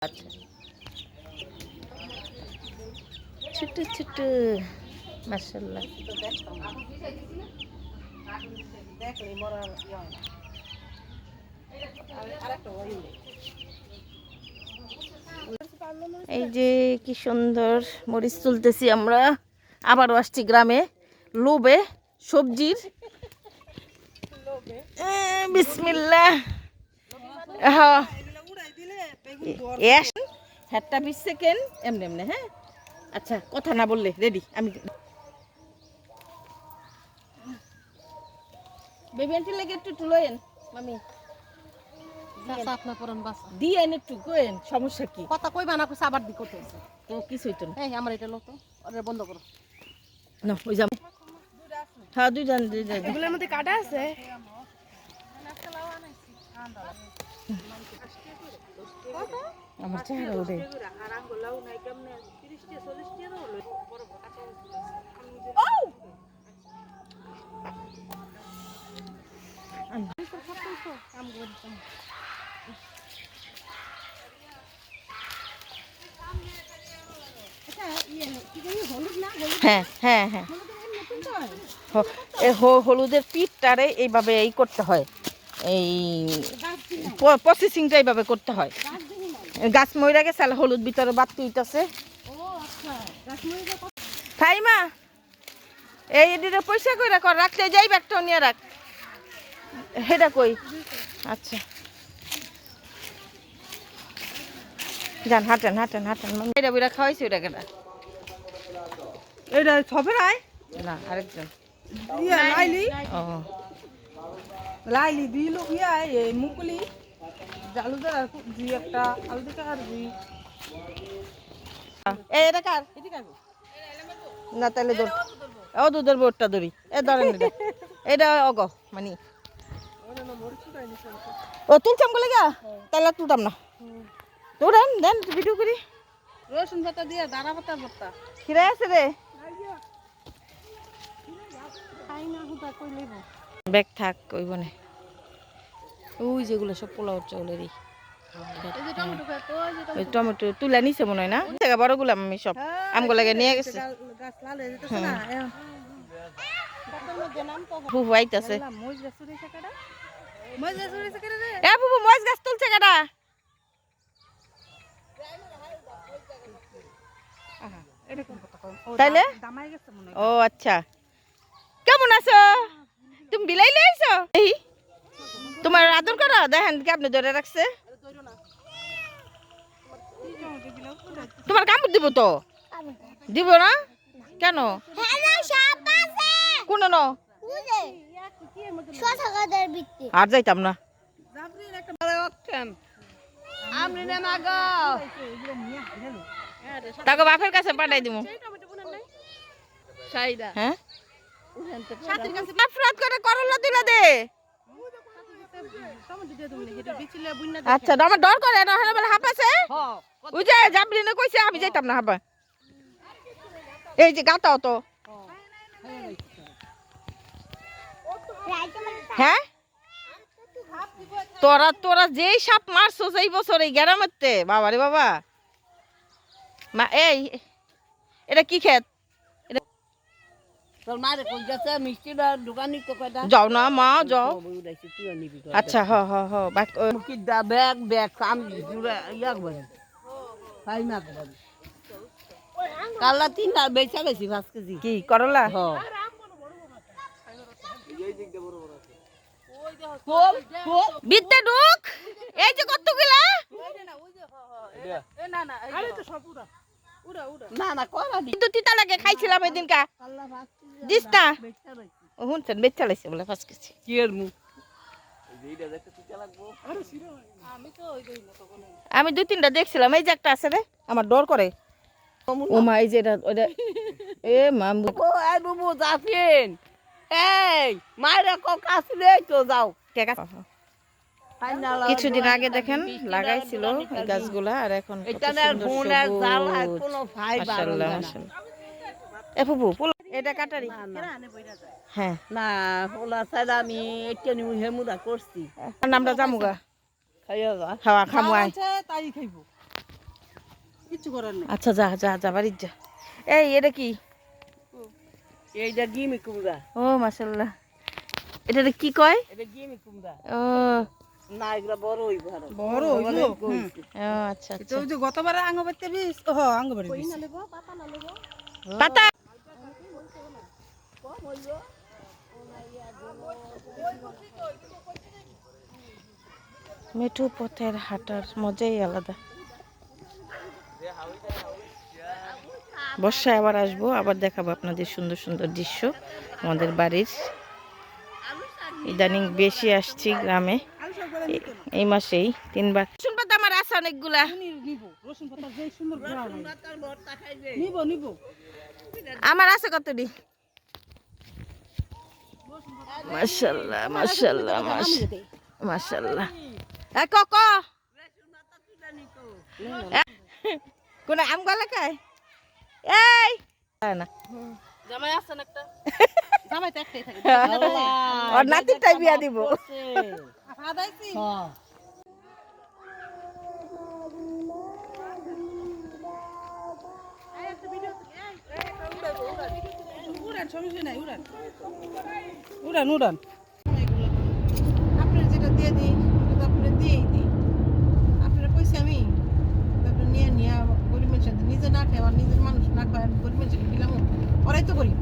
আচ্ছা ছোট ছোট মাশাআল্লাহ। এই যে কি সুন্দর মরিচ তুলতেছি আমরা। আবারও আসছি গ্রামে লোভে সবজির। বিসমিল্লাহ। হ্যাঁ হ্যাটটা 20 সেকেন্ড এমনি এমনি। হ্যাঁ আচ্ছা কথা না বললে রেডি আমি। বেবি আন্টি লেগে একটু তুলেন মামি দিয়েন একটু কোয়েন সমস্যা কি কথা কইবা না কইছে আবার দি করতেছে তো কিছুই তো না। এই আমার এটা লতো ওরে বন্ধ করো না ওই যাম। হ্যাঁ দুইজন এগুলোর মধ্যে কাটা আছে। আমার চেহারা ওঠে। হ্যাঁ হ্যাঁ হ্যাঁ হলুদের পিঠটারে এইভাবে এই করতে হয়, এই প্রসেসিংটা এইভাবে করতে হয়। গাছ মইরা গেছে হলুদ ভিতরে বাদ তুইতেছে। ফাইমা এই এদিকে পয়সা কইরা কর রাখলে যাই ব্যাগটা নিয়ে রাখ। হেডা কই আচ্ছা যান হাঁটেন হাঁটেন হাঁটেন। এটা বইরা খাওয়াইছি ওটা কেটা এটা ছবে রায় না আরেকজন লাইলি ও লাইলি দুই লোক ইয়া এই মুকুলি জালুদার আর দুই একটা আলু দেখা আর দুই এই এটা কার না তাহলে ধর ও দুধের বোটটা ধরি এ ধরেন এটা এটা অগ মানে ও তুলছাম বলে গা তাহলে তুলতাম না। তুলেন দেন ভিডিও করি। রসুন পাতা দিয়ে দাঁড়া পাতা ভর্তা খিরে আছে রে খাই না হুদা কই লইব ব্যাগ থাক ওই বনে ওই যেগুলো সব পোলাও চাউলেরই। এই যে টমেটো খায় তো এই যে ওই টমেটো তুলে নিছে মনে হয় না থেকে বড়গুলো আমি সব আমগুলো লাগে নিয়ে গেছে। গাছ লাল হয়ে যেতেছে না পাতার মধ্যে নাম তো ফুফু আইতাছে। মইজ গাছ উড়েছে কাটা মইজ গাছ উড়েছে কাটা রে এ ফুফু মজ গাছ তুলছে কাটা। তাইলে দামাই গেছে মনে ও আচ্ছা কেমন আছো তুমি বিলাই লইছো এই তোমার আদর করো দেখেন কেমনে ধরে রাখছে। তোমার কামড় দিব তো দিব না কেন কোন ন আর যাইতাম না তাকে বাপের কাছে পাঠাই দিব। হ্যাঁ ফ্রাত করে করলা দিলা দে। আচ্ছা আমার ডর করে না হলে বলে হাঁপাছে ওই যে জাবরিনে কইছে আমি যাইতাম না হাঁপা। এই যে গাতাও তো হ্যাঁ তোরা তোরা যেই সাপ মারছো এই বছর এই গ্রামেতে বাবা রে বাবা মা এই এটা কি খেত তোর মারে কই গেছে মিষ্টি দোকানি তো কয়টা যাও না মা যাও। আচ্ছা হ হ হ কি দা ব্যাগ ব্যাগ কাম জুড়ে ইয়া করে ফাই না করে কালা তিনটা বেচা গেছি 5 কেজি কি করলা হ কোল কোল বিদ্যা ঢুক এই যে কতগুলা না না আরে তো সব উড়া উড়া উড়া না না করা দি কিন্তু তিতা লাগে খাইছিলাম এই দিনকা আল্লাহ ভাত দিস না বেচা রইছি ও হুনছেন বেচা লাইছে বলে 5 কেজি কি এর মু এইটা দেখতে তিতা লাগবো আরে সিরা আমি তো ওই দেই না তখন আমি 2-3টা দেখছিলাম এই যে একটা আছে রে আমার ডর করে ও মা এই যে এটা ওটা এ মামু ও এই বুবু জাফিন এই মাইরা কো কাছে দেই তো যাও কে কাছে কিছুদিন আগে দেখেন লাগাইছিল এই গাছগুলা আর এখন কত সুন্দর সবুজ। এ ফুফু এটা কাটারি হ্যাঁ না ওলা সাইড আমি এটা নিউ হেমুদা করছি নামটা জামুগা খাইয়া যা খাওয়া খামু আই তাই খাইবো কিছু করার নেই। আচ্ছা যা যা যা বাড়ির যা। এই এটা কি? এইটা গিমি কুমড়া। ও মাশাআল্লাহ, এটা কি কয়? এটা গিমি কুমড়া। ও না এগুলা বড় হইব আরো। বড় হইব। ও আচ্ছা এটা আচ্ছা। ওই যে গতবার আঙ্গবাড়িতে বিষ, আঙ্গবাড়ি বিষ। পাতা মেঠু পথের হাঁটার মজাই আলাদা। বর্ষায় আবার আসবো, আবার দেখাবো আপনাদের সুন্দর সুন্দর দৃশ্য আমাদের বাড়ির। ইদানিং বেশি আসছি গ্রামে, এই মাসেই 3 বার। রসুন পাতা আমার আছে অনেকগুলা। নিব রসুন পাতা যে সুন্দর ঘোরা হয়। নিব নিব। আমার আছে কতটি? মাশাআল্লাহ মাশাআল্লাহ মাশাআল্লাহ। এ কক কোন আম গলা খায়? এই না জামাই আছে না একটা? জামাই তো একটাই থাকে। ওর নাতিটাই বিয়া দিব। আদাইছি। হ্যাঁ। উড়ান সমস্যা নাই, উড়ান উড়ান উড়ান। আপনার যেটা দিয়ে দিই সেটা আপনার দিয়েই দিই। আপনারা কইছি আমি তারপরে নিয়ে গরিব মানুষের নিজে না খাই, আর নিজের মানুষ না খাই, গরিব মানুষকে দিলাম, ওরাই তো করি।